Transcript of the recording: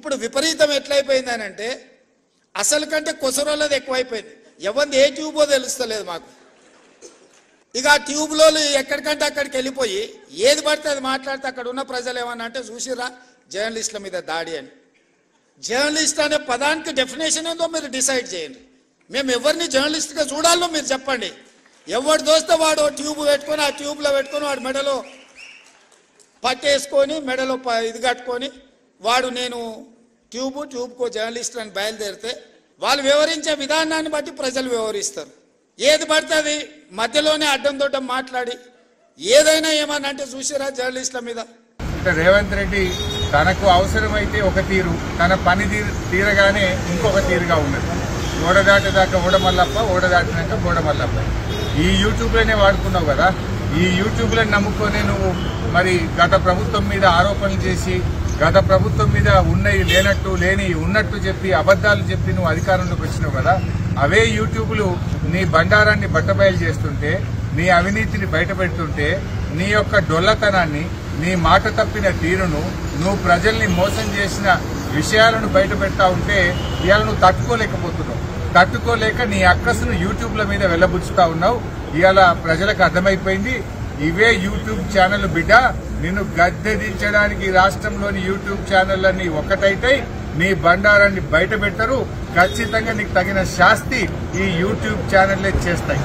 ఇప్పుడు విపరీతం ఎట్లయిపోయిందనంటే అసలు కంటే కొసరోళ్ళది ఎక్కువైపోయింది. ఎవరిది ఏ ట్యూబో తెలుస్తలేదు మాకు. ఇక ఆ ట్యూబ్లో ఎక్కడికంటే అక్కడికి వెళ్ళిపోయి ఏది పడితే అది మాట్లాడితే అక్కడ ఉన్న ప్రజలు ఏమన్నా అంటే చూసిరా జర్నలిస్టుల మీద దాడి అని. జర్నలిస్ట్ అనే పదానికి డెఫినేషన్ ఏందో మీరు డిసైడ్ చేయండి. మేము ఎవరిని జర్నలిస్ట్గా చూడాలో మీరు చెప్పండి. ఎవడు దోస్తే వాడు ట్యూబ్ పెట్టుకొని ఆ ట్యూబ్లో పెట్టుకొని వాడు మెడలో పట్టేసుకొని మెడలో ఇది కట్టుకొని వాడు నేను ట్యూబ్కో జర్నలిస్ట్ అని బయలుదేరితే వాళ్ళు వివరించే విధానాన్ని బట్టి ప్రజలు వ్యవహరిస్తారు. ఏది పడితే అది మధ్యలోనే అడ్డం దొడ్డం మాట్లాడి ఏదైనా ఏమన్నా అంటే చూసారా జర్నలిస్టుల మీద. రేవంత్ రెడ్డి తనకు అవసరమైతే ఒక తీరు, తన పని తీరగానే ఇంకొక తీరుగా ఉన్నది. ఓడదాటేదాకా ఓడమల్లప్ప, ఓడదాటినాక గోడమల్లప్ప. ఈ యూట్యూబ్లోనే వాడుకున్నావు కదా. ఈ యూట్యూబ్లను నమ్ముకొని నువ్వు మరి గత ప్రభుత్వం మీద ఆరోపణలు చేసి గత ప్రభుత్వం మీద ఉన్నవి లేనట్టు లేని ఉన్నట్టు చెప్పి అబద్దాలు చెప్పి నువ్వు అధికారంలోకి వచ్చినావు కదా. అవే యూట్యూబ్లు నీ బండారాన్ని బట్టబయలు చేస్తుంటే, నీ అవినీతిని బయటపెడుతుంటే, నీ యొక్క డొల్లతనాన్ని, నీ మాట తప్పిన తీరును, నువ్వు ప్రజల్ని మోసం చేసిన విషయాలను బయట పెడతా ఉంటే ఇవాళ నువ్వు తట్టుకోలేకపోతున్నావు. తట్టుకోలేక నీ అక్కసును యూట్యూబ్ల మీద వెళ్ళబుచ్చుతా ఉన్నావు. ఇవాళ ప్రజలకు అర్థమైపోయింది ఇవే యూట్యూబ్ ఛానల్ బిడ్డ, నిన్ను గద్దె దించడానికి రాష్ట్రంలోని యూట్యూబ్ ఛానళ్లన్నీ ఒక్కటైతే నీ బండారాన్ని బయట పెట్టరు. ఖచ్చితంగా నీకు తగిన శాస్తి ఈ యూట్యూబ్ ఛానళ్లే చేస్తాయి.